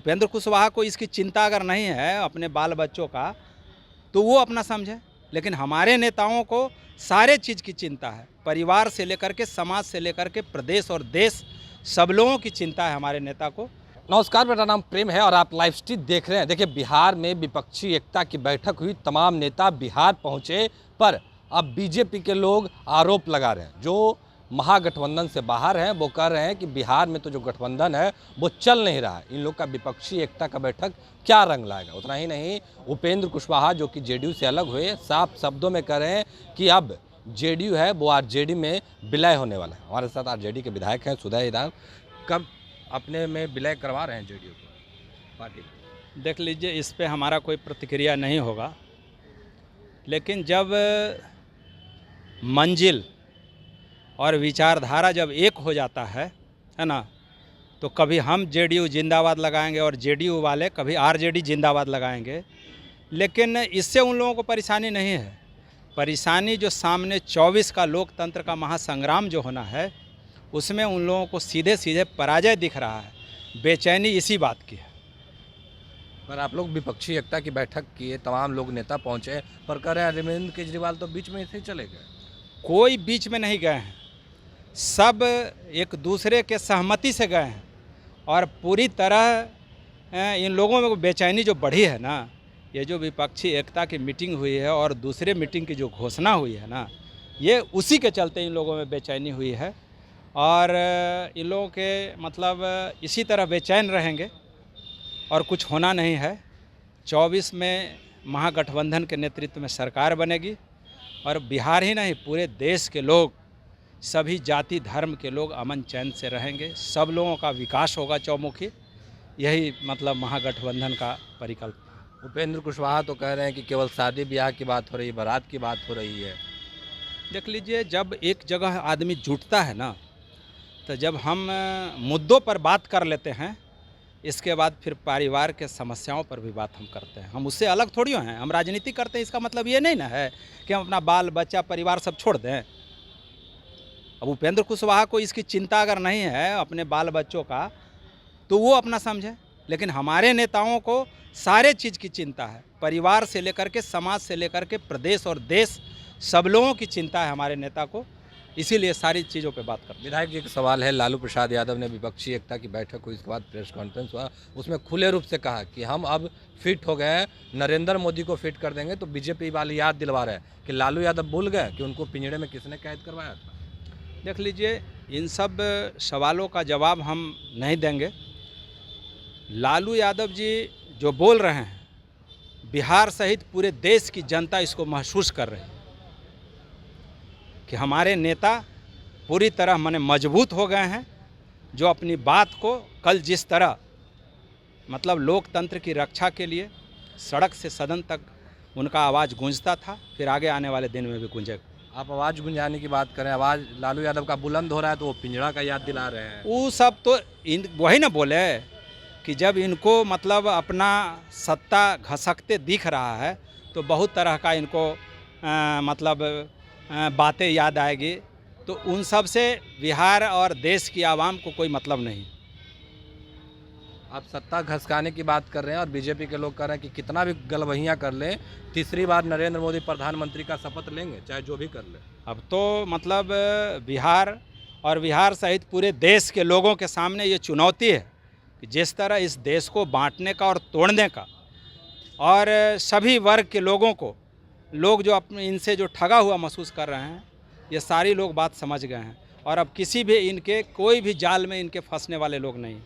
उपेंद्र कुशवाहा को इसकी चिंता अगर नहीं है अपने बाल बच्चों का तो वो अपना समझे, लेकिन हमारे नेताओं को सारे चीज़ की चिंता है, परिवार से लेकर के समाज से लेकर के प्रदेश और देश, सब लोगों की चिंता है हमारे नेता को। नमस्कार, मेरा नाम प्रेम है और आप लाइव स्ट्रीट देख रहे हैं। देखिए, बिहार में विपक्षी एकता की बैठक हुई, तमाम नेता बिहार पहुंचे, पर अब बीजेपी के लोग आरोप लगा रहे हैं। जो महागठबंधन से बाहर हैं वो कह रहे हैं कि बिहार में तो जो गठबंधन है वो चल नहीं रहा है। इन लोग का विपक्षी एकता का बैठक क्या रंग लाएगा। उतना ही नहीं, उपेंद्र कुशवाहा जो कि जेडीयू से अलग हुए, साफ शब्दों में कह रहे हैं कि अब जेडीयू है वो आरजेडी में विलय होने वाला है। हमारे साथ आरजेडी के विधायक हैं सुधा ईरान। कब अपने में विलय करवा रहे हैं जेडीयू को पार्टी? देख लीजिए, इस पे हमारा कोई प्रतिक्रिया नहीं होगा, लेकिन जब मंजिल और विचारधारा जब एक हो जाता है ना, तो कभी हम जेडीयू जिंदाबाद लगाएंगे और जेडीयू वाले कभी आरजेडी जिंदाबाद लगाएंगे। लेकिन इससे उन लोगों को परेशानी नहीं है। परेशानी जो सामने 24 का लोकतंत्र का महासंग्राम जो होना है, उसमें उन लोगों को सीधे सीधे पराजय दिख रहा है। बेचैनी इसी बात की है। पर आप लोग विपक्षी एकता की बैठक किए, तमाम लोग नेता पहुंचे, पर कह रहे हैं अरविंद केजरीवाल तो बीच में ऐसे चले गए। कोई बीच में नहीं गए हैं, सब एक दूसरे के सहमति से गए हैं। और पूरी तरह इन लोगों में बेचैनी जो बढ़ी है ना, ये जो विपक्षी एकता की मीटिंग हुई है और दूसरे मीटिंग की जो घोषणा हुई है ना, ये उसी के चलते इन लोगों में बेचैनी हुई है। और इन लोगों के मतलब इसी तरह बेचैन रहेंगे और कुछ होना नहीं है। 24 में महागठबंधन के नेतृत्व में सरकार बनेगी और बिहार ही नहीं, पूरे देश के लोग, सभी जाति धर्म के लोग अमन चैन से रहेंगे। सब लोगों का विकास होगा चौमुखी। यही मतलब महागठबंधन का परिकल्पना। उपेंद्र कुशवाहा तो कह रहे हैं कि केवल शादी ब्याह की बात हो रही है, बारात की बात हो रही है। देख लीजिए, जब एक जगह आदमी जुटता है ना, तो जब हम मुद्दों पर बात कर लेते हैं, इसके बाद फिर परिवार के समस्याओं पर भी बात हम करते हैं। हम उससे अलग थोड़ी हैं, हम राजनीति करते हैं। इसका मतलब ये नहीं ना है कि हम अपना बाल बच्चा परिवार सब छोड़ दें। अब उपेंद्र कुशवाहा को इसकी चिंता अगर नहीं है अपने बाल बच्चों का तो वो अपना समझे, लेकिन हमारे नेताओं को सारे चीज़ की चिंता है, परिवार से लेकर के समाज से लेकर के प्रदेश और देश, सब लोगों की चिंता है हमारे नेता को। इसीलिए सारी चीज़ों पे बात करते हैं। विधायक जी का सवाल है, लालू प्रसाद यादव ने विपक्षी एकता की बैठक हुई, इसके बाद प्रेस कॉन्फ्रेंस हुआ, उसमें खुले रूप से कहा कि हम अब फिट हो गए हैं, नरेंद्र मोदी को फिट कर देंगे। तो बीजेपी वाले याद दिलवा रहे हैं कि लालू यादव भूल गए कि उनको पिंजड़े में किसने कैद करवाया था। देख लीजिए, इन सब सवालों का जवाब हम नहीं देंगे। लालू यादव जी जो बोल रहे हैं, बिहार सहित पूरे देश की जनता इसको महसूस कर रही है कि हमारे नेता पूरी तरह माने मजबूत हो गए हैं। जो अपनी बात को कल जिस तरह मतलब लोकतंत्र की रक्षा के लिए सड़क से सदन तक उनका आवाज़ गूंजता था, फिर आगे आने वाले दिन में भी गूंजेगा। आप आवाज़ गुंजाने की बात करें, आवाज़ लालू यादव का बुलंद हो रहा है तो वो पिंजड़ा का याद दिला रहे हैं। वो सब तो वही ना बोले कि जब इनको मतलब अपना सत्ता घसकते दिख रहा है तो बहुत तरह का इनको मतलब बातें याद आएगी। तो उन सब से बिहार और देश की आवाम को कोई मतलब नहीं। आप सत्ता घसकाने की बात कर रहे हैं और बीजेपी के लोग कह रहे हैं कि कितना भी गलबहियाँ कर लें, तीसरी बार नरेंद्र मोदी प्रधानमंत्री का शपथ लेंगे, चाहे जो भी कर ले। अब तो मतलब बिहार और बिहार सहित पूरे देश के लोगों के सामने ये चुनौती है कि जिस तरह इस देश को बांटने का और तोड़ने का, और सभी वर्ग के लोगों को लोग जो अपने इनसे जो ठगा हुआ महसूस कर रहे हैं, ये सारी लोग बात समझ गए हैं। और अब किसी भी इनके कोई भी जाल में इनके फंसने वाले लोग नहीं।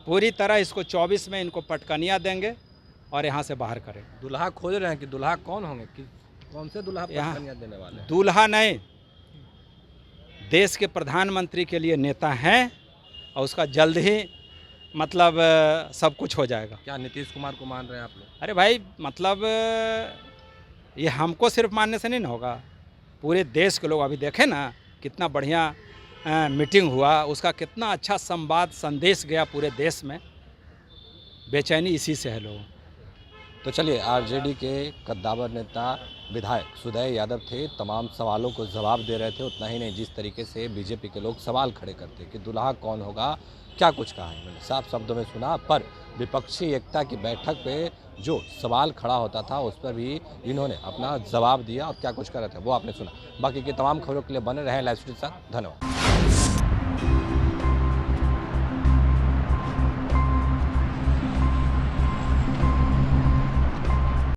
पूरी तरह इसको 24 में इनको पटकनियाँ देंगे और यहाँ से बाहर करें। दूल्हा खोज रहे हैं कि दूल्हा कौन होंगे, कि कौन से दूल्हा पटकनियाँ देने वाले हैं? दूल्हा नहीं, देश के प्रधानमंत्री के लिए नेता हैं और उसका जल्द ही मतलब सब कुछ हो जाएगा। क्या नीतीश कुमार को मान रहे हैं आप लोग? अरे भाई, मतलब ये हमको सिर्फ मानने से नहीं ना होगा, पूरे देश के लोग अभी देखें ना कितना बढ़िया मीटिंग हुआ, उसका कितना अच्छा संवाद संदेश गया पूरे देश में। बेचैनी इसी से है लोगों। तो चलिए, आरजेडी के कद्दावर नेता विधायक सुदय यादव थे, तमाम सवालों को जवाब दे रहे थे। उतना ही नहीं, जिस तरीके से बीजेपी के लोग सवाल खड़े करते कि दुल्हा कौन होगा, क्या कुछ कहा है, मैंने साफ शब्दों में सुना। पर विपक्षी एकता की बैठक पे जो सवाल खड़ा होता था उस पर भी इन्होंने अपना जवाब दिया और क्या कुछ कर रहे थे वो आपने सुना। बाकी की तमाम खबरों के लिए बने रहें लाइव स्ट्रीट के साथ। धन्यवाद।